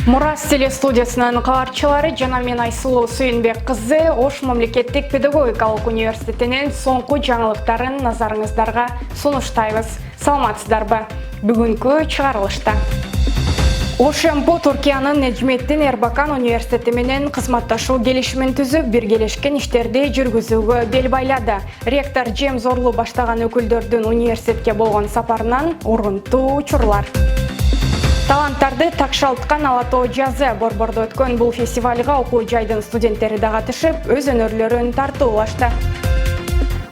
Мурас телестудиясынын кабарчылары жана мен Айсулуу Сүйүнбек кызы Ош мамлекеттик педагогикалык университетинин соңку жаңылыктарын назарыңыздарга сунуштайбыз. Саламатсыздарбы? Бүгүнкү чыгарылышта ОШМП Түркиянын Нежметдин Эрбакан университети менен кызматташуу келишимин түзүп, биргелешкен иштерди жүргүзүүгө бел байлады. Ректор Джеймс Орлу баштаган өкүлдөрдүн университетке болгон сапарынан урунтуу учурлар. Таланттарды такшалткан Ала Тоо жазы борбордо өткөн бул фестивалга окуу жайдын студенттери да катышып, өз өнөрлөрүн тартуулашты.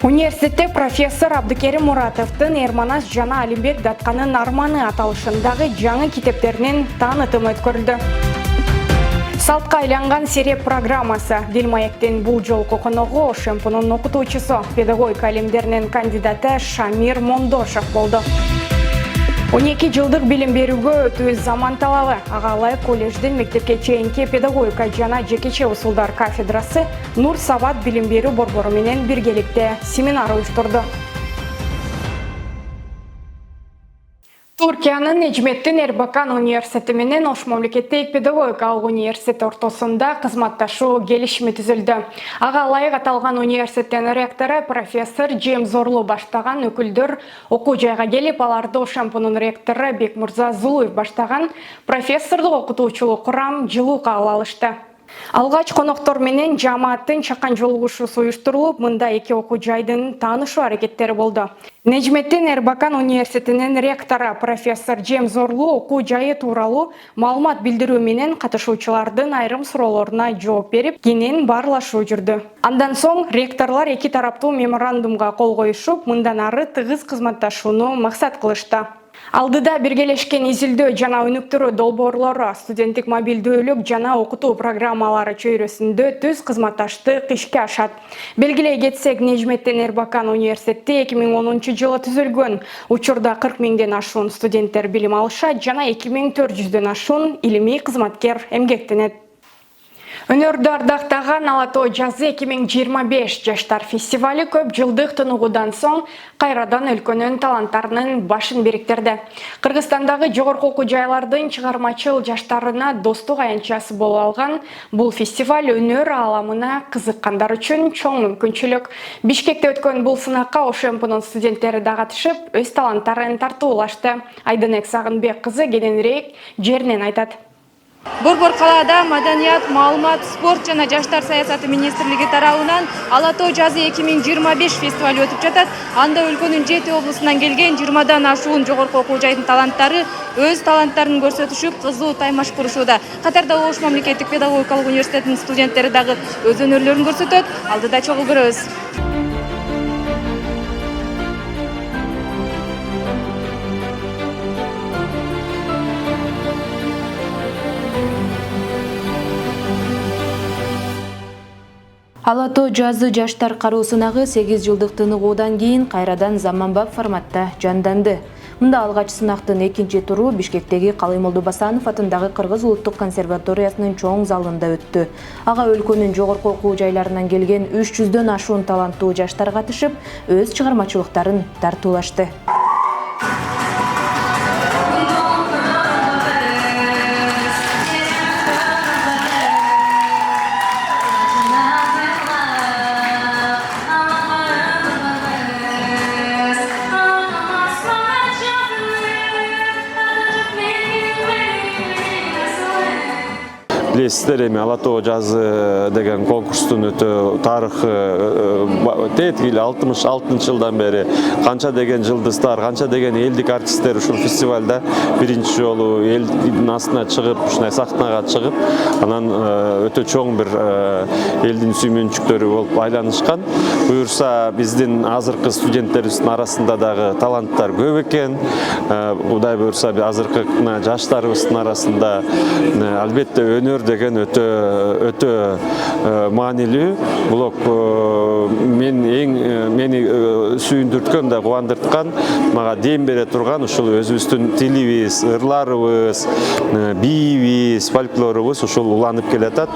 Университетте профессор Абдыкерим Муратовдун Эрманас жана Алимбек Датканын арманы аталышындагы жаңы китептеринин таанытымы өткөрүлдү. Салтка айланган серия программасы Дилмаектин бул жолку коногу ОШМПнын окутуучусу, педагогика илимдеринин кандидаты Шамир Мондошев болду. 12 жылдык билим берүүгө өтүү заман талабы. Ага ылайык коллеждин мектепке чейинки педагогика жана жекече усулдар кафедрасы Нур Сабат билим берүү борбору менен биргеликте семинар уюштурду. Түркиянын Нежметдин Эрбакан университети менен Ош мамлекеттик педагогикалык университет ортосунда кызматташуу келишими түзүлдү. Ага ылайык аталган университеттин ректору профессор Джеймс Орлу баштаган өкүлдөр окуу жайга келип, аларды ОШМПнын ректору Бекмурза Зулуев баштаган профессордук окутуучулук курам жылуу кабыл алышты. Алгач коноктор менен жамааттын чакан жолугушуусу уюштурулуп, мында эки окуу жайдын таанышуу аракеттери болду. Нежметдин Эрбакан университетинин ректору профессор Джеймс Орлу окуу жайы тууралуу маалымат билдирүү менен катышуучулардын айрым суроолоруна жооп берип, кенен баарлашуу жүрдү. Андан соң ректорлор эки тараптуу меморандумга кол коюшуп, мындан ары тыгыз кызматташууну максат кылышты. Алдыда биргелешкен изилдөө жана өнүктүрүү долбоорлору, студенттик мобилдүүлүк жана окутуу программалары чөйрөсүндө түз кызматташтык ишке ашат. Белгилей кетсек, Нежметдин Эрбакан университети 2010-жылы түзүлгөн. Учурда 40 миңден ашуун студенттер билим алышат жана 2400дөн ашуун илимий кызматкер эмгектенет. Өнөрдү ардактаган Ала Тоо жазы 2025 жаштар фестивали көп жылдык тыныгуудан соң кайрадан өлкөнүн таланттарынын башын бириктирди. Кыргызстандагы жогорку окуу жайлардын чыгармачыл жаштарына достук аянтчасы болуп алган бул фестиваль өнөр ааламына кызыккандар үчүн чоң мүмкүнчүлүк. Бишкекте өткөн бул сынакка ОШМПнын студенттери да катышып, өз таланттарын тартуулашты. Айдынек Сагынбек кызы кененирээк жеринен айтат. Борбор калаада Маданият, маалымат, спорт жана жаштар саясаты министрлиги тарабынан Ала Тоо жазы 2025 фестивали өтүп жатат. Анда өлкөнүн 7 облусунан келген 20дан ашуун жогорку окуу жайдын таланттары өз таланттарын көрсөтүшүп, кызуу таймаш курушууда. Катарда Ош мамлекеттик педагогикалык университетинин студенттери дагы өз өнөрлөрүн көрсөтөт. Алдыда чогуу көрөбүз. Ала Тоо жазы жаштар кароо сынагы 8 жылдык тыныгуудан кийин кайрадан заманбап форматта жанданды. Мында алгач сынактын экинчи туру Бишкектеги Калый Молдобасанов атындагы Кыргыз улуттук консерваториясынын чоң залында өттү. Ага өлкөнүн жогорку окуу жайларынан келген 300дөн ашуун таланттуу жаштар катышып, өз чыгармачылыктарын тартуулашты. Билесиздер, эми Ала Тоо жазы деген конкурстун өтө тарыхы теткил 66-жылдан бери канча деген жылдыздар, канча деген элдик артисттер ушул фестивалда биринчи жолу элдин астына чыгып, ушундай сахнага чыгып, анан өтө чоң бир элдин сүймөнчүктөрү болуп айланышкан. Буюрса биздин азыркы студенттерибиздин арасында дагы таланттар көп экен. Кудай буюрса азыркы жаштарыбыздын арасында албетте өнөр деген өтө маанилүү. Бул мени сүйүндүрткөн да кубандырткан, мага дем бере турган ушул өзүбүздүн тилибиз, ырларыбыз, биибиз, фольклорубуз ушул уланып келатат.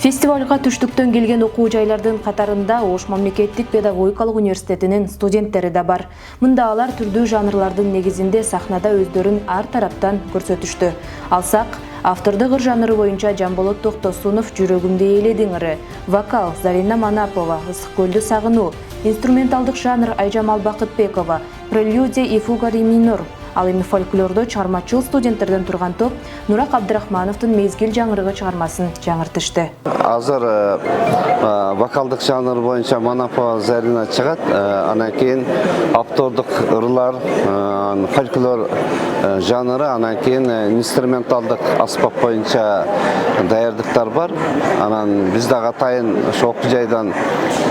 Фестивальга түштүктөн келген окуу жайлардын катарында Ош мамлекеттик педагогикалык университетинин студенттери да бар. Мында алар түрдүү жанрлардын негизинде сахнада өздөрүн ар тараптан көрсөтүштү. Алсак, Автордук ыр жанры боюнча Жамболот Токтосунов жүрөгүмдү ээледиң ыры, вокал Зарина Манапова, Ысык көлдү сагынуу, инструменталдык жанр Айжамал Бакытбекова, прелюдия и фуга ре минор. Ал эми фольклордо чыгармачыл студенттерден турган топ Нурак Абдрахмановдун Мезгил жаңырыгы чыгармасын жаңыртышты. Азыр вокалдык жанр боюнча Манапова Зарина чыгат, анан кийин автордук ырлар, фольклор жанры, анан кийин инструменталдык аспап боюнча даярдыктар бар. Анан биз дагы атайын ошо окуу жайдан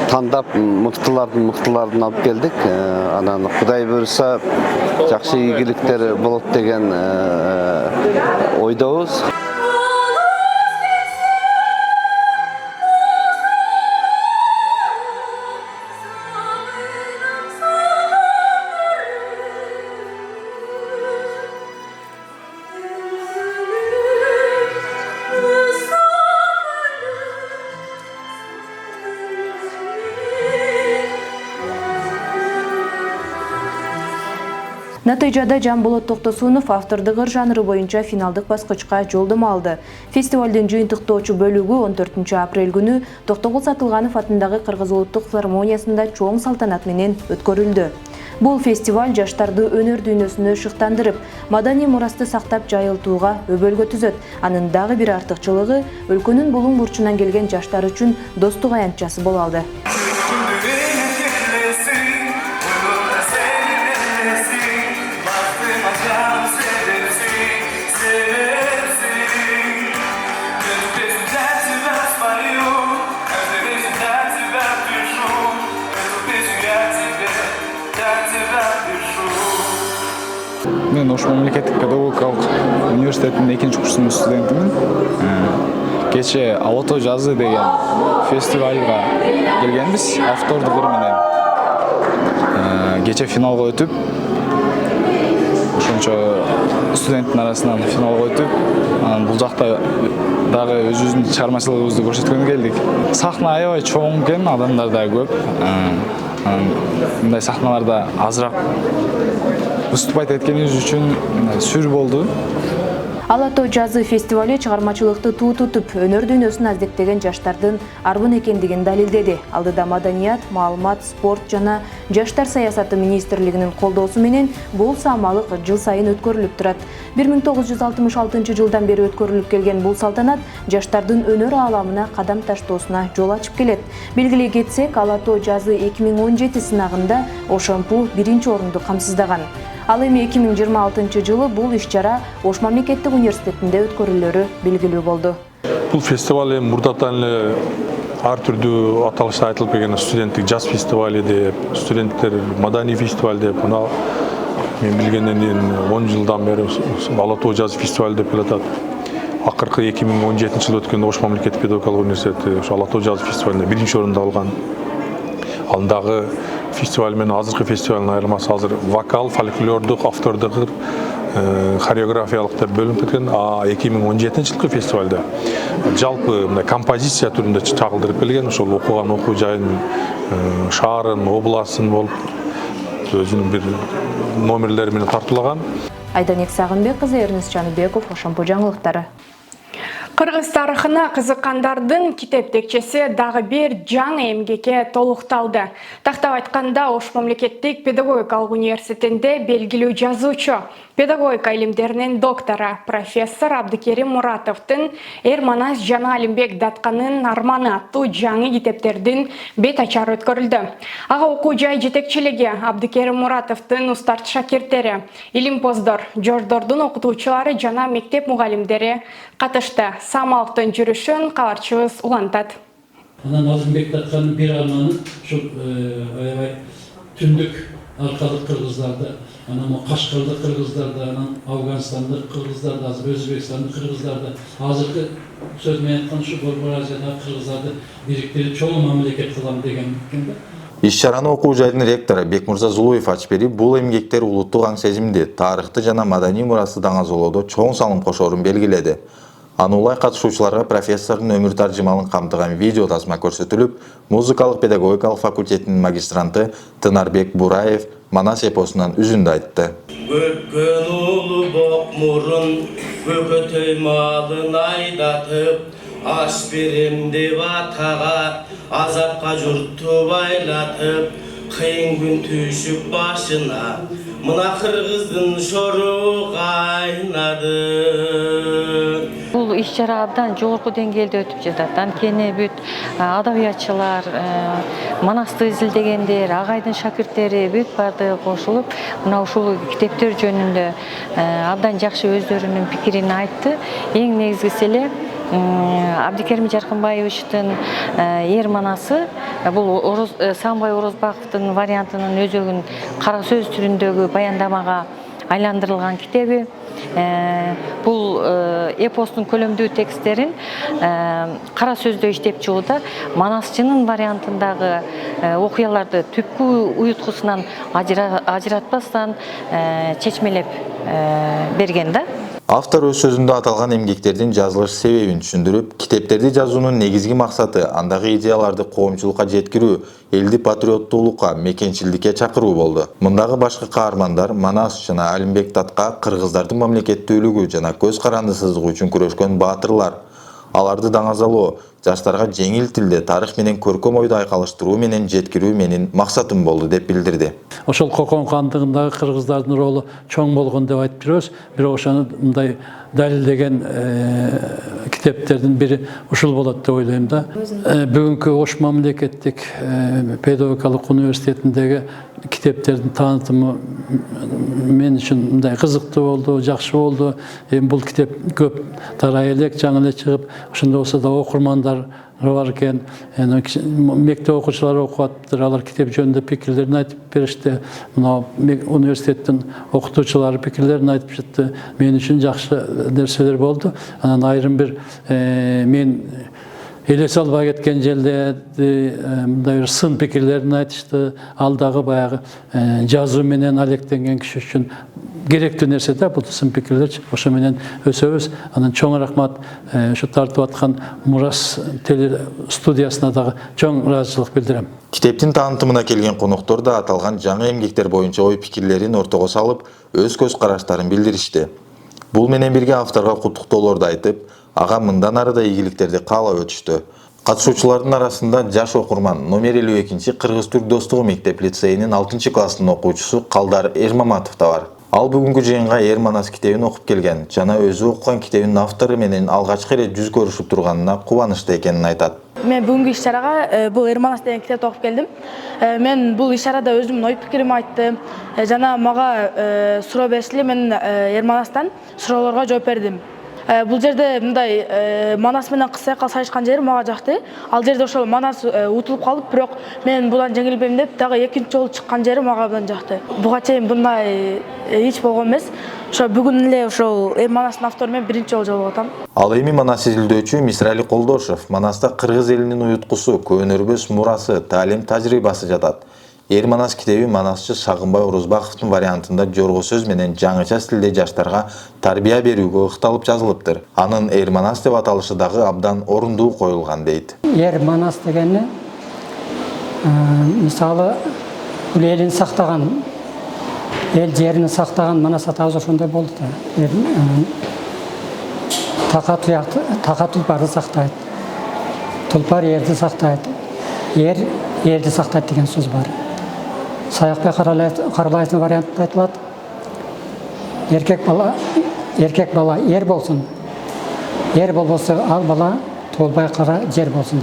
тандап мыктылардын алып келдик. Анан Кудай буйруса жакшы ийгиликтер болот деген ойдобуз. Натыйжада Жамболот Токтосунов автордук ыр жанры боюнча финалдык баскычка жолдомо алды. Фестивалдын жыйынтыктоочу бөлүгү 14 апрель күнү Токтогул Сатылганов атындагы Кыргыз улуттук филармониясында чоң салтанат менен өткөрүлдү. Бул фестиваль жаштарды өнөр дүйнөсүнө шыктандырып, маданий мурасты сактап жайылтууга өбөлгө түзөт. Анын дагы бир артыкчылыгы өлкөнүн булуң бурчунан келген жаштар үчүн достук аянтчасы боло алды. Мен Ош мамлекеттик педагогикалык университетинин 2-курсунун студентимин. Кече Алото жазы деген фестивалга келгенбиз. Автордук ыр менен кече финалга өтүп, ошончо студенттин арасынан финалга өтүп, бул жакта дагы өзүбүздүн чыгармачылыгыбызды көрсөткөнгө келдик. Сахна аябай чоң экен, адамдар да көп. Мындай сахналарда азыраак выступать эткенибиз үчүн сүр болду. Алато жазы фестивали чыгармачылыкты туу тутуп, өнөр дүйнөсүн аздектеген жаштардын арбын экендигин далилдеди. Алдыда маданият, маалымат, спорт жана жаштар саясаты министрлигинин колдоосу менен бул саамалык жыл сайын өткөрүлүп турат. 1966 жылдан бери өткөрүлүп келген бул салтанат жаштардын өнөр ааламына кадам таштоосуна жол ачып келет. Белгилей кетсек, Алато жазы 2017 сынагында ошомпу 1-орунду камсыздаган. Ал эми 2026 жылы бул иш-чара Ош мамлекеттик университетинде өткөрүлөрү белгилүү болду. Бул фестиваль мурдатан эле ар түрдүү аталышта айтылып келген студенттик жаз фестивали деп, студенттер маданий фестиваль деп, мына мен билгенден кийин 10 жылдан бери Алато жаз фестиваль деп келатат. Акыркы 2017 жылы өткөн Ош мамлекеттик педагогикалык университети ошо Алато жаз фестивалында 1-орунду алган. Алдагы фестиваль менен азыркы фестивалдын айырмасы азыр вокал, фольклордук, автордук хореографиялык деп бөлүнүп кеткен. 2017 жылкы фестивалда жалпы мындай композиция түрүндө чагылдырып келген, ошол окуган окуу жайын, шаарын, областын болуп өзүнүн бир номерлери менен тартуулаган. Айданек Сагынбек кызы, Эрнис Жаныбеков, Ошомпу жаңылыктары. Кыргыз тарыхына кызыккандардын китеп текчеси дагы бир жаңы эмгекке толукталды. Тактап айтканда, Ош мамлекеттик педагогикалык университетинде белгилүү жазуучу, педагогика илимдеринин доктору, профессор Абдыкерим Муратовдун «Эр Манас жана Алимбек Датканын арманы» аттуу жаңы китептердин бет ачары өткөрүлдү. Ага окуу жай жетекчилиги, Абдыкерим Муратовдун устарт шакирттери, илимпоздор, жордордун окутуучулары жана мектеп мугалимдери катышты. Самалыктын жүрүшүн кабарчыбыз улантат. Анан Алимбек Датканын бир арманы ушул аябай түндүк аркалык кыргыздарды, анан Кашкардык кыргыздарды, анан Афганстандык кыргыздарды, азыр Өзбекстандык кыргыздарды, азыркы сөз менен айтканда ушу Борбор Азиядагы кыргыздарды бириктирип чоң мамлекет кылам деген экен да. Иш-чараны окуу жайдын ректору Бекмырза Зулуев ачып берип, бул эмгектер улуттук аң сезимди, тарыхты жана маданий мурасты даңазоолоодо чоң салым кошоорун белгиледи. Анулай катышуучуларга профессордун өмүр таржымалын камтыган видео тасма көрсөтүлүп, музыкалык педагогикалык факультетинин магистранты Тынарбек Бураев Манас эпосунан үзүндү айтты. Көпкөн улы боқ мұрын көкөтөй малын айдатып, аш берем деп атаға азапқа жұртты байлатып, қиын күн түйшіп башына мына қырғыздың шоры қайнады. Бұл иш-чара абдан жогорку деңгээлде өтүп жатат. Анткени бүт адабиятчылар, Манасты изилдегендер, агайдын шакирттери бүт бардыгы кошулуп, мына ушул китептер жөнүндө абдан жакшы өздөрүнүн пикирин айтты. Эң негизгиси эле Абдикерим Жаркынбаевичтин Ер Манасы, бул Саамбай Орозбаковдун вариантынын өзөгүн кара сөз түрүндөгү баяндамага айландырылган китеби. Бул эпостун көлөмдүү тексттерин кара сөздө иштеп чыгууда Манасчынын вариантындагы окуяларды түпкү уюткусунан ажыратпастан чечмелеп берген да. Автор өз сөзүндө аталган эмгектердин жазылыш себебин түшүндүрүп, китептерди жазуунун негизги максаты андагы идеяларды коомчулукка жеткирүү, элди патриоттуулукка, мекенчилдикке чакыруу болду. Мындагы башкы каармандар Манас жана Алимбек Татка кыргыздардын мамлекеттүүлүгү жана көз карандысыздыгы үчүн күрөшкөн баатырлар. Аларды даңазалоо, жаштарга жеңил тилде тарых менен көркөм ойду айкалыштыруу менен жеткирүү менин максатым болду деп билдирди. Ошол Кокон кандыгындагы кыргыздардын ролу чоң болгон деп айтып жүрөбүз. Бирок ошону мындай далилдеген китептердин бири ушул болот деп ойлойм да. Бүгүнкү Ош мамлекеттик педагогикалык университетиндеги китептердин таанытымы мен үчүн мындай кызыктуу болду, жакшы болду. Эми бул китеп көп тарай элек, жаңы эле чыгып, ошондо болсо да окурмандар бар экен. Мектеп окуучулары окуп атыптыр, алар китеп жөнүндө пикирлерин айтып беришти. Мына университеттин окутуучулары пикирлерин айтып жатты. Мен үчүн жакшы нерселер болду. Анан айрым бир мен элесе албай кеткен жерде мындай бир сын пикирлерин айтышты. Ал дагы баягы жазуу менен алектенген киши үчүн керектүү нерсе да, бул сын пикирлер. Ошо менен өсөбүз. Анан чоң рахмат ушу тартып аткан Мурас теле студиясына дагы чоң ыраазычылык билдирем. Китептин таанытымына келген коноктор да аталган жаңы эмгектер боюнча ой пикирлерин ортого салып, өз көз караштарын билдиришти. Бул менен бирге авторго куттуктоолорду айтып, ага мындан ары да ийгиликтерди каалап өтүштү. Катышуучулардын арасында жаш окурман номер 52-чи Кыргыз-Түрк достугу мектеп лицейинин 6-класстын окуучусу Калдар Эрмаматов да бар. Ал бүгүнкү жыйынга Ер Манас китебин окуп келген жана өзү окуган китебинин автору менен алгачкы ирет жүз көрүшүп турганына кубанычты экенин айтат. Мен бүгүнкү иш-чарага бул Ер Манас деген китепти окуп келдим. Мен бул иш-чарада өзүмдүн ой пикиримди айттым. Жана мага суроо беришти, мен Ер Манастан суроолорго жооп бердим. Бул жерде мындай Манас менен кыска сайышкан жери мага жакты. Ал жерде ошол Манас утулуп калып, бирок мен будан жеңилбейм деп дагы экинчи жолу чыккан жери мага абдан жакты. Буга чейин мындай эч болгон эмес. Ошо бүгүн эле ошол Ер Манастын автору менен биринчи жолу жолугуп атам. Ал эми Манас изилдөөчү Мисрали Колдошев Манаста кыргыз элинин уюткусу, көөнөрбөс мурасы, таалим тажрыйбасы жатат. Ер Манас китеби Манасчы Сагынбай Орозбаковдун вариантында жорго сөз менен жаңыча стилде жаштарга тарбия берүүгө ыкталып жазылыптыр. Анын Ер Манас деп аталышы дагы абдан орундуу коюлган дейт. Ер Манас дегени мисалы бул элин сактаган, эл жерин сактаган Манас атабыз ошондой болду да. Така тулпарды сактайт. Тулпар эрди сактайт. Ер элди сактайт деген сөз бар. Саякбай Каралаевдин вариантында айтылат. Эркек бала ер болсун. Ер болбосо ал бала толбай кара жер болсун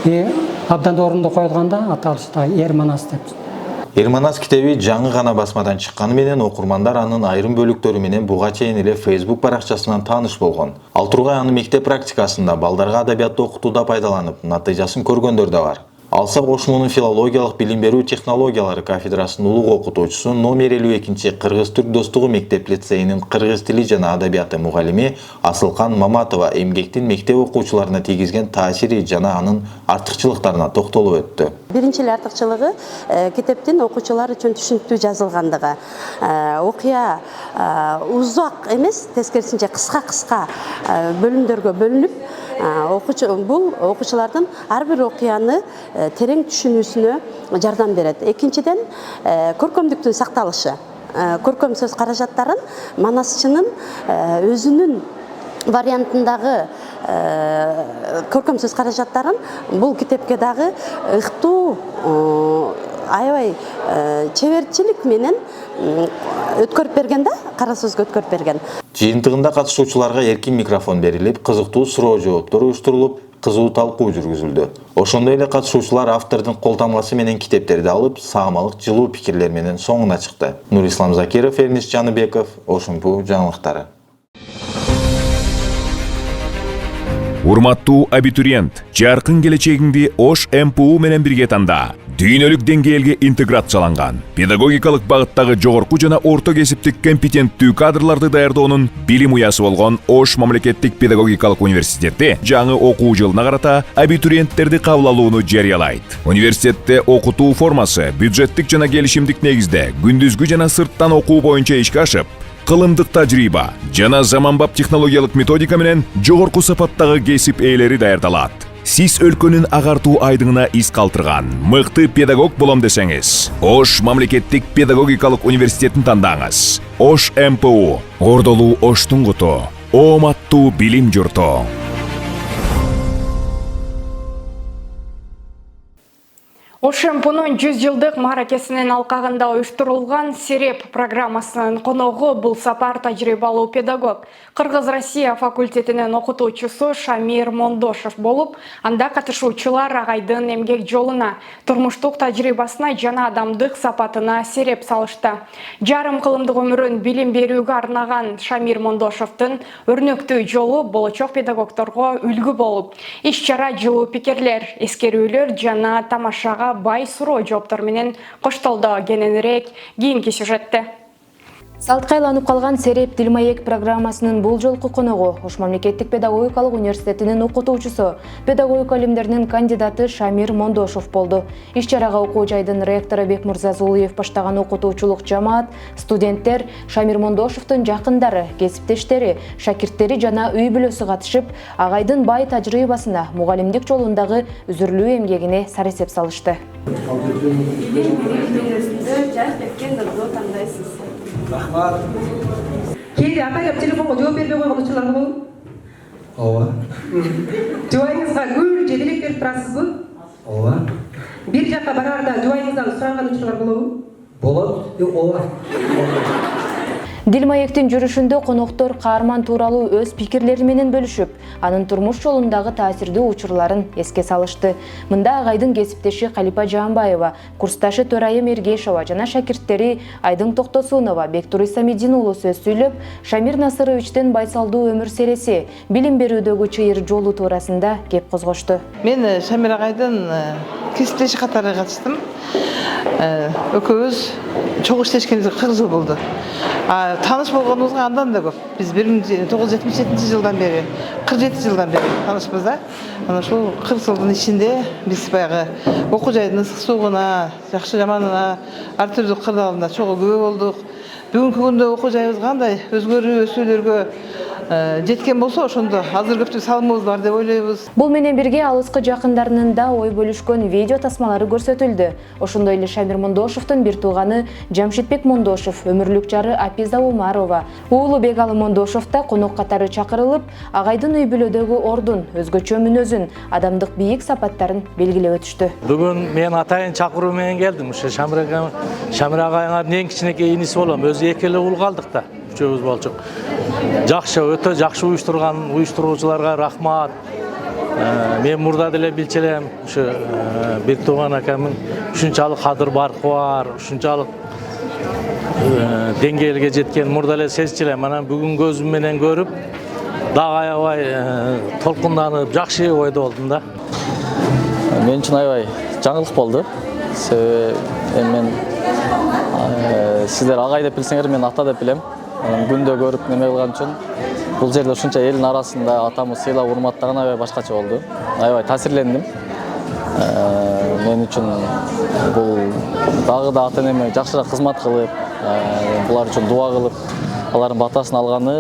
дейт. Абдан орунду коюлганда аталышта Ер Манас деп. Ер Манас китеби жаңы гана басмадан чыкканы менен окурмандар анын айрым бөлүктөрү менен буга чейин эле Facebook баракчасынан тааныш болгон. Ал тургай аны мектеп практикасында балдарга адабиятты окутууда пайдаланып, натыйжасын көргөндөр да бар. Алсак Ошмунун филологиялык билим берүү технологиялары кафедрасынын улуг окутуучусу номер 52-чи Кыргыз-Түрк достугу мектеп лицейинин кыргыз тили жана адабияты мугалими Асылкан Маматова эмгектин мектеп окуучуларына тийгизген таасири жана анын артыкчылыктарына токтолуп өттү. Биринчи артыкчылыгы китептин окуучулар үчүн түшүнүктүү жазылгандыгы. Окуя узак эмес, тескерисинче кыска бөлүмдөргө бөлүнүп, бул окуучулардын ар бир окуяны терең түшүнүүсүнө жардам берет. Экинчиден, көркөмдүктүн сакталышы. көркөм сөз каражаттарын Манасчынын өзүнүн вариантындагы көркөм сөз каражаттарын бул китепке дагы ыктуу аябай чеберчилик менен өткөрүп берген да, кара сөзгө өткөрүп берген. Жыйынтыгында катышуучуларга эркин микрофон берилип, кызыктуу суроо жооптор уюштурулуп, кызуу талкуу жүргүзүлдү. Ошондой эле катышуучулар автордун колтамгасы менен китептерди алып, саамалык жылуу пикирлер менен соңуна чыкты. Нурислам Закиров, Эрнис Жаныбеков, Ошумпу жаңылыктары. Урматтуу абитуриент, жаркын келечегиңди Ош МПУ менен бирге танда. Дүйнөлүк деңгээлге интеграцияланган, педагогикалык багыттагы жогорку жана орто кесиптик компетенттүү кадрларды даярдоонун билим уясы болгон Ош мамлекеттик педагогикалык университети жаңы окуу жылына карата абитуриенттерди кабыл алууну жарыялайт. Университетте окутуу формасы бюджеттик жана келишимдик негизде күндүзгү жана сырттан окуу боюнча ишке ашып, кылымдык тажрыйба жана заманбап технологиялык методика менен жогорку сапаттагы кесип ээлери даярдалат. Сиз өлкөнүн агартуу айдыңына из калтырган мыкты педагог болом десеңиз, Ош мамлекеттик педагогикалык университетин тандаңыз. Ош МПУ, ордолуу Оштун куту, ооматтуу билим журту. Ош МПУнун 100 жылдык мааракесинин алкагында уюштурулган Сереп программасынын коногу бул сапар тажрыйбалуу педагог, Кыргыз-Россия факультетинин окутуучусу Шамир Мондошев болуп, анда катышуучулар агайдын эмгек жолуна, турмуштук тажрыйбасына жана адамдык сапатына сереп салышты. Жарым кылымдык өмүрүн билим берүүгө арнаган Шамир Мондошевдун өрнөктүү жолу болочок педагогдорго үлгү болуп, иш-чара жылуу пикирлер, эскерүүлөр жана тамашага бай суроо жооптор менен коштолдо. Кененирээк кийинки сюжетте. Салтка айланып калган Сереп Дилмаек программасынын бул жолку коногу Ош мамлекеттик педагогикалык университетинин окутуучусу, педагогика илимдеринин кандидаты Шамир Мондошев болду. Иш-чарага окуу жайдын ректору Бекмурза Зулуев баштаган окутуучулук жамаат, студенттер, Шамир Мондошевдун жакындары, кесиптештери, шакирттери жана үй бүлөсү катышып, агайдын бай тажрыйбасына, мугалимдик жолундагы үзүрлүү эмгегине саресеп салышты. Рахмат. Кейде атайып телефонға жооп бербей койгон учурлар болобу? Ооба. Жубайыңызга көп жетелек берип турасызбы? Ооба. Бир жакка бараарда жубайыңыздан суранган учурлар болобу? Болот. Ооба. Дилмаектин жүрүшүндө коноктор каарман тууралуу өз пикирлери менен бөлүшүп, анын турмуш жолундагы таасирдүү учурларын эске салышты. Мында агайдын кесиптеши Калипа Жаанбаева, курсташы Төрайым Эргешова жана шакирттери Айдың Токтосунова, Бектур Исамиддин уулу сөз сүйлөп, Шамир Насыровичтин байсалдуу өмүр сереси, билим берүүдөгү чыйыр жолу туурасында кеп козгошту. Мен Шамир агайдын кесиптеши катары катыштым. Экөөбүз чогуу иштешкенибизге 40 жыл болду. Таныш болгонубузга андан да көп. Биз 1977 жылдан бери, 47 жылдан бери танышпыз да. Ana ошол 40 жылдын ичинде биз баягы окуу жайдын ысык суугуна, жакшы жаманына, ар түрдүү кырдаалына чогуу күбө болдук. Бүгүнкү күндө окуу жайыбыз кандай өзгөрүү өсүүлөргө жеткен болсо, ошондо азыр көптүк салымыбыз бар деп ойлойбуз. Бул менен бирге алыскы жакындарынын да ой бөлүшкөн видео тасмалары көрсөтүлдү. Ошондой эле Шамир Мондошевдун бир тууганы Жамшитбек Мондошев, өмүрлүк жары Апиза Умарова, уулу Бегалы Мондошев да конок катары чакырылып, агайдын үй бүлөдөгү ордун, өзгөчө мүнөзүн, адамдык бийик сапаттарын белгилеп өтүштү. Бүгүн мен атайын чакыруу менен келдим. Ушу Шамир агайыңардын эң кичинекей иниси болом. Өзү эки эле уул калдык да. Үчөөбүз болчук. Жакшы, өтө жакшы уюштурган уюштуруучуларга рахмат. Мен мурда деле билчелем, ушу бир тууган акамдын ушунчалык кадыр баркы бар, ушунчалык деңгээлге жеткен мурда эле сезчилем. Анан бүгүн көзүм менен көрүп, дагы аябай толкунданып, жакшы ойдо болдум да. Мен үчүн аябай жаңылык болду. Себеби мен сиздер агай деп билсеңер, мен ата деп билем. Күндө көрүп неме кылган үчүн бул жерде ушунча элдин арасында атамды сыйлап урматтаган аябай башкача болду. Аябай таасирлендим. Мен үчүн бул дагы да ата энеме жакшыраак кызмат кылып, булар үчүн дуа кылып, алардын батасын алганы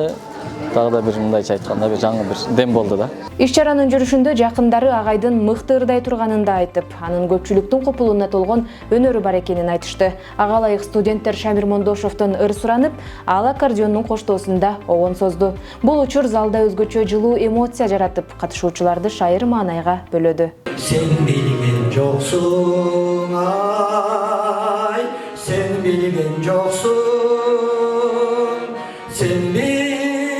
дагы да бир мындайча айтканда бир жаңы бир дем болду да. Иш-чаранын жүрүшүндө жакындары агайдын мыкты ырдай турганын да айтып, анын көпчүлүктүн купулуна толгон өнөрү бар экенин айтышты. Ага ылайык студенттер Шамир Мондошовдон ыр суранып, ал аккордеондун коштоосунда обон созду. Бул учур залда өзгөчө жылуу эмоция жаратып, катышуучуларды шайыр маанайга бөлөдү. Sen bilgen joksun ay, sen bilgen joksun, sen bilgen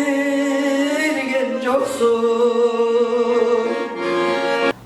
joksun.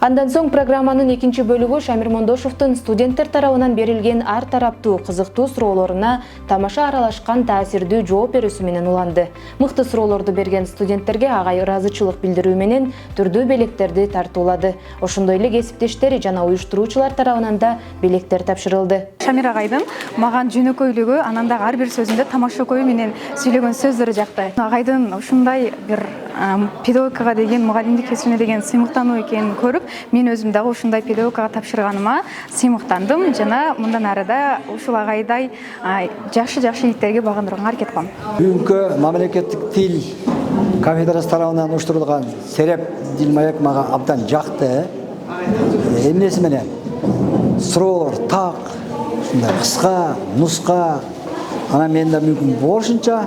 Андан соң программанын экинчи бөлүгү Шамир Мондошовдун студенттер тарабынан берилген ар тараптуу кызыктуу суроолоруна тамаша аралашкан таасирдүү жооп берүүсү менен уланды. Мыкты суроолорду берген студенттерге агай ыраазычылык билдирүү менен түрдүү белектерди тартуулады. Ошондой эле кесиптештери жана уюштуруучулар тарабынан да белектер тапшырылды. Шамир агайдын маган жөнөкөйлүгү, анан дагы ар бир сөзүндө тамашакөй менен сүйлөгөн сөздөрү жакты. Агайдын ушундай бир педагогикага деген, мугалимдик кесибине деген сыймыктануу экенин көрүп, мен өзүм дагы ушундай педагогикага тапшырганыма сыймыктандым жана мындан ары да ушул агайдай жакшы иттерге багындырууга аракет кылам. Бүгүнкү мамлекеттик тил кафедрасы тарабынан уюштурулган сереп дил маек мага абдан жакты. Эмнеси менен суроолор так, ушундай кыска, нуска, анан мен да мүмкүн болушунча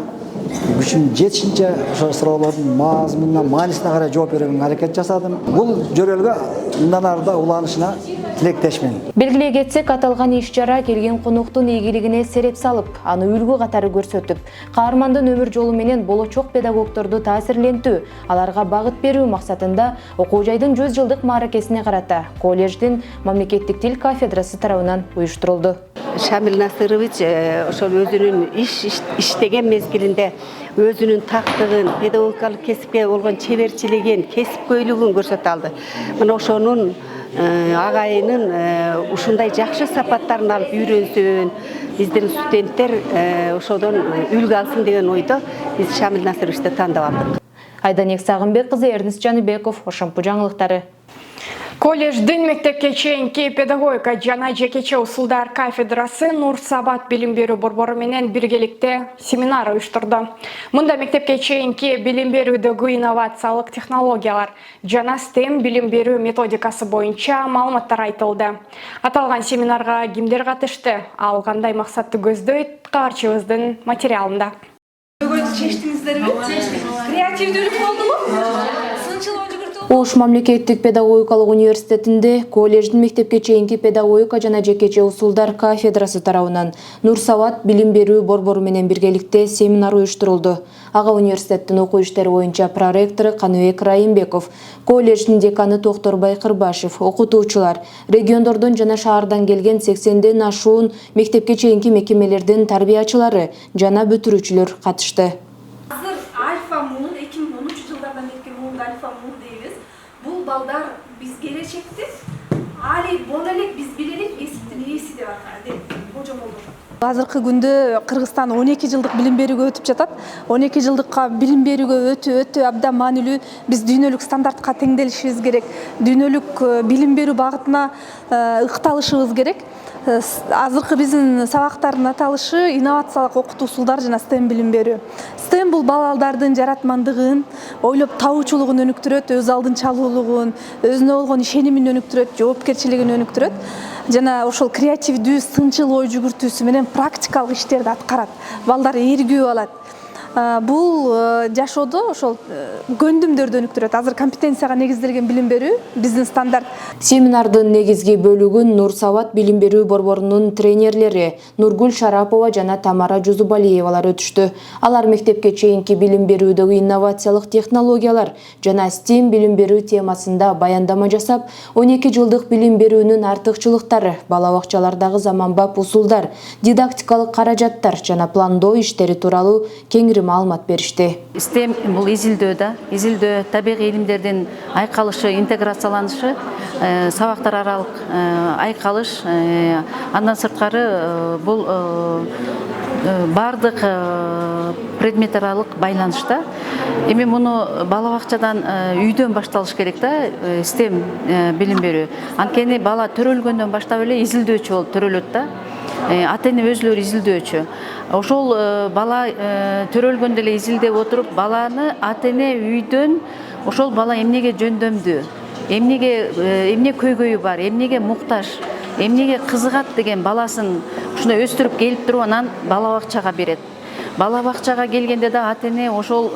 күчүм жетишинче ошо суроолордун мазмунуна, маанисине карай жооп берүүгө аракет жасадым. Бул жөрөлгө мындан ары да уланышына тилектешмин. Белгилей кетсек, аталган иш-чара келген коноктун ийгилигине сереп салып, аны үлгү катары көрсөтүп, каармандын өмүр жолу менен болочок педагогторду таасирлентүү, аларга багыт берүү максатында окуу жайдын 100 жылдык мааракесине карата колледждин мамлекеттик тил кафедрасы тарабынан уюштурулду. Шамил Насырович ошол өзүнүн иштеген мезгилинде өзүнүн тактыгын, педагогикалык кесипке болгон чеберчилигин, кесипкөйлүгүн көрсөтө алды. Мына ошонун агайынын ушундай жакшы сапаттарын алып үйрөнсүн, биздин студенттер ошодон үлгү алсын деген ойдо биз Шамил Насыровичти тандап алдык. Айданек Сагынбек кызы, Эрнест Жаныбеков, Ошампу жаңылыктары. Колледждин мектепке чейинки педагогика жана жекече усулдар кафедрасы Нур Сабат билим берүү борбору менен биргеликте семинар уюштурду. Мында мектепке чейинки билим берүүдөгү инновациялык технологиялар жана STEM билим берүү методикасы боюнча маалыматтар айтылды. Аталган семинарга кимдер катышты? Ал кандай максатты көздөйт? Каарчыбыздын материалында. Чечтиңиздерби? Креативдүүлүк болдубу? Ош мамлекеттик педагогикалык университетинде колледждин мектепке чейинки педагогика жана жекече усулдар кафедрасы тарабынан Нур Сабат билим берүү борбору менен биргеликте семинар уюштурулду. Ага университеттин окуу иштери боюнча проректору Каныбек Райымбеков, колледждин деканы Токторбай Кырбашев, окутуучулар, региондордон жана шаардан келген 80ден ашуун мектепке чейинки мекемелердин тарбиячылары жана бүтүрүүчүлөр катышты. Балдар биз келечекте али бола элек биз билелик эсиптин ээси деп атат божомолдор. Азыркы күндө Кыргызстан 12 жылдык билим берүүгө өтүп жатат. 12 жылдыкка билим берүүгө өтө абдан маанилүү. Биз дүйнөлүк стандартка теңделишибиз керек. Дүйнөлүк билим берүү багытына ыкталышыбыз керек. Азыркы биздин сабактардын аталышы инновациялык окутуу усулдар жана STEM билим берүү. STEM бул балдардын жаратмандыгын, ойлоп табуучулугун өнүктүрөт, өз алдынчалуулугун, өзүнө болгон ишенимин өнүктүрөт, жоопкерчилигин өнүктүрөт жана ошол креативдүү, сынчыл ой жүгүртүүсү менен практикалык иштерди аткарат. Балдар эргүү алат. Бул жашоодо ошол көндүмдөрдү өнүктүрөт. Азыр компетенцияга негизделген билим берүү биздин стандарт. Семинардын негизги бөлүгүн Нур Сабат билим берүү борборунун тренерлери Нургүл Шарапова жана Тамара Жузубалиевалар өтүштү. Алар мектепке чейинки билим берүүдөгү инновациялык технологиялар жана STEM билим берүү темасында баяндама жасап, 12 жылдык билим берүүнүн артыкчылыктары, бала бакчалардагы заманбап усулдар, дидактикалык каражаттар жана пландоо иштери тууралуу кеңири маалымат беришти. STEM бул изилдөө, табигый илимдердин айкалышы, интеграцияланышы, сабактар аралык айкалыш, андан сырткары бул бардык предмет аралык байланышта. Эми муну бала бакчадан, үйдөн башталыш керек да, STEM билим берүү. Анткени бала төрөлгөндөн баштап эле изилдөөчү болуп төрөлөт да. ата эне өзүлөрү изилдөөчү. Ошол бала төрөлгөндө эле изилдеп отуруп, баланы ата эне үйдөн ошол бала эмнеге жөндөмдүү, эмне көйгөйү бар, эмнеге муктаж, эмнеге кызыгат деген баласын ушундай өстүрүп келип туруп анан бала бакчага берет. Бала бакчага келгенде да ата эне ошол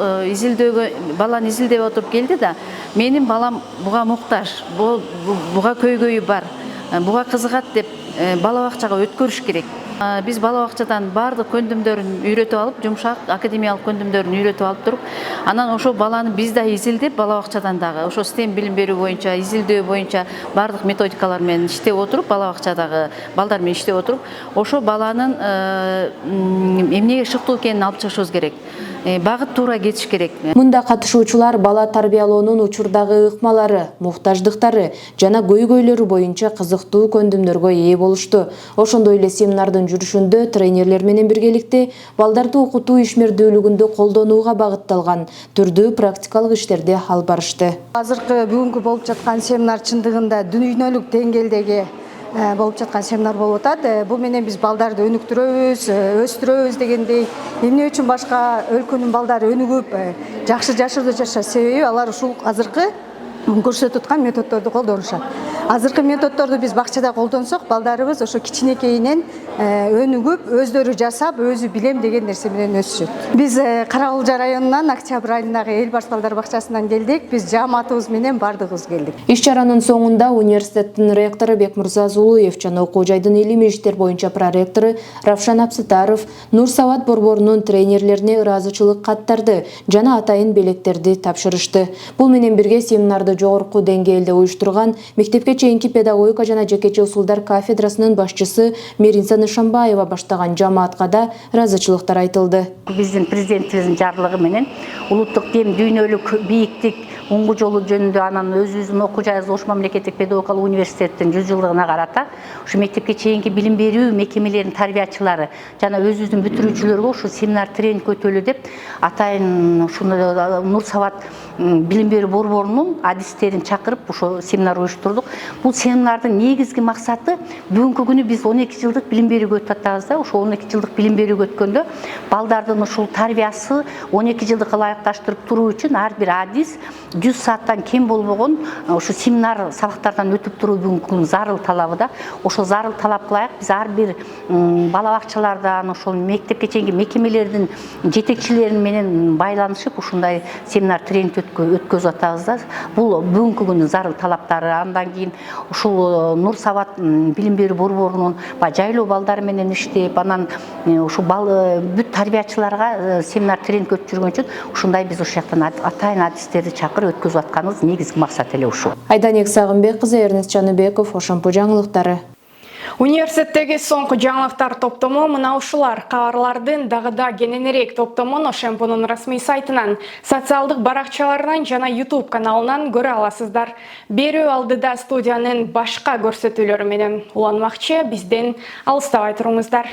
баланы изилдеп отуруп келди да, менин балам буга муктаж, буга көйгөйү бар, буга кызыгат деп бала бакчага өткөрүш керек. Биз бала бакчадан баардык көндүмдөрүн үйрөтүп алып, жумшак академиялык көндүмдөрүн үйрөтүп алып туруп, анан ошол баланы биз да изилдеп, бала бакчадан дагы ошо STEM билим берүү боюнча, изилдөө боюнча баардык методикалар менен иштеп отуруп, бала бакчадагы балдар менен иштеп отуруп, ошо баланын эмнеге шыктуу экенин алып чыгышыбыз керек. Багыт туура кетиш керек. Мында катышуучулар бала тарбиялоонун учурдагы ыкмалары, муктаждыктары жана көйгөйлөрү боюнча кызыктуу көндүмдөргө ээ болушту. Ошондой эле семинардын жүрүшүндө тренерлер менен биргеликте балдарды окутуу ишмердүүлүгүндө колдонууга багытталган түрдүү практикалык иштерди алып барышты. Азыркы бүгүнкү болуп жаткан семинар чындыгында дүйнөлүк деңгээлдеги болуп жаткан семинар болуп атат. Бул менен биз балдарды өнүктүрөбүз, өстүрөбүз дегендей, эмне үчүн башка өлкөнүн балдары өнүгүп, жакшы жашоодо жашаш себеби алар ушул азыркы көрсөтүп аткан методдорду колдонушат. Азыркы методдорду биз бакчада колдонсок, балдарыбыз ошо кичинекейинен өнүгүп, өздөрү жасап, өзү билем деген нерсе менен өсүшөт. Биз Кара-Кулжа районунан Октябрь айындагы Эл Барс балдар бакчасынан келдик. Биз жааматыбыз менен бардыгыбыз келдик. Иш-чаранын соңунда университеттин ректору Бекмурза Зулуев жана окуу жайдын илимий иштер боюнча проректору Равшан Апсытаров Нур Сават борборунун тренерлерине ыраазычылык каттарды жана атайын белектерди тапшырышты. Бул менен бирге семинарды жогорку деңгээлде уюштурган мектепке чейинки педагогика жана жекече усулдар кафедрасынын башчысы Меринса Нышанбаева баштаган жамаатка да ыраазычылыктар айтылды. Биздин президентибиздин жарлыгы менен улуттук дем дүйнөлүк бийиктик оңгу жолу жөнүндө анан өзүбүздүн окуу жайыбыз Ош мамлекеттик педагогикалык университеттин 100 жылдыгына карата ушу мектепке чейинки билим берүү мекемелеринин тарбиячылары жана өзүбүздүн бүтүрүүчүлөргө ушу семинар тренинг өтөлү деп атайын ушуну Нур Сават билим берүү борборунун адистерин чакырып ушул семинар уюштурдук. Бул семинардын негизги максаты бүгүнкү күнү биз 12 жылдык билим берүүгө өтүп атабыз да, ошо 12 жылдык билим берүүгө өткөндө балдардын ушул тарбиясы 12 жылдыкка ылайыкташтырып туруу үчүн ар бир адис 100 сааттан кем болбогон ушу семинар сабактардан өтүп туруу бүгүнкү күнүн зарыл талабы да. Ошол зарыл талапка ылайык биз ар бир бала бакчалардан ошол мектепке чейинки мекемелердин жетекчилери менен байланышып ушундай семинар тренинг өткөзүп атабыз да. Бул бүгүнкү күнүн зарыл талаптары. Андан кийин ушул Нур Сават билим берүү борборунун жайлоо балдары менен иштеп, анан ушул бүт тарбиячыларга семинар тренинг өтүп жүргөн үчүн ушундай биз ушул жактан атайын адистерди чакырып өткөзүп атканыбыз негизги максат эле ушул. Айданек Сагынбек кызы, Эрнест Жаныбеков, Ошампу жаңылыктары. Университеттеги соңку жаңылыктар топтому мына ушулар. Кабарлардын дагыда кененирээк топтомун Ошампунун расмий сайтынан, социалдык баракчаларынан жана YouTube каналынан көрө аласыздар. Берүү алдыда студиянын башка көрсөтүүлөрү менен уланмакчы, бизден алыстабай туруңуздар.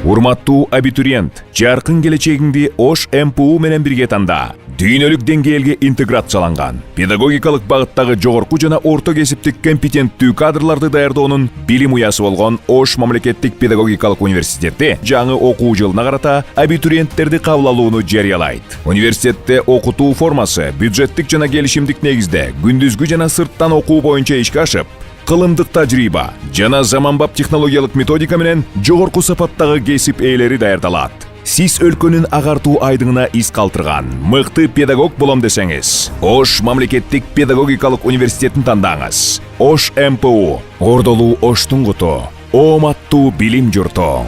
Урматтуу абитуриент, жаркын келечегиңди Ош МПУ менен бирге танда. Дүйнөлүк деңгээлге интеграцияланган, педагогикалык багыттагы жогорку жана орто кесиптик компетенттүү кадрларды даярдоонун билим уясы болгон Ош мамлекеттик педагогикалык университети жаңы окуу жылына карата абитуриенттерди кабыл алууну жарыялайт. Университетте окутуу формасы бюджеттик жана келишимдик негизде күндүзгү жана сырттан окуу боюнча ишке ашып, кылымдык тажрыйба жана заманбап технологиялык методика менен жогорку сапаттагы кесип ээлери даярдалат. Сиз өлкөнүн агартуу айдыңына из калтырган мыкты педагог болом десеңиз, Ош мамлекеттик педагогикалык университетин тандаңыз. Ош МПУ, ордолуу Оштун куту, ооматтуу билим журту.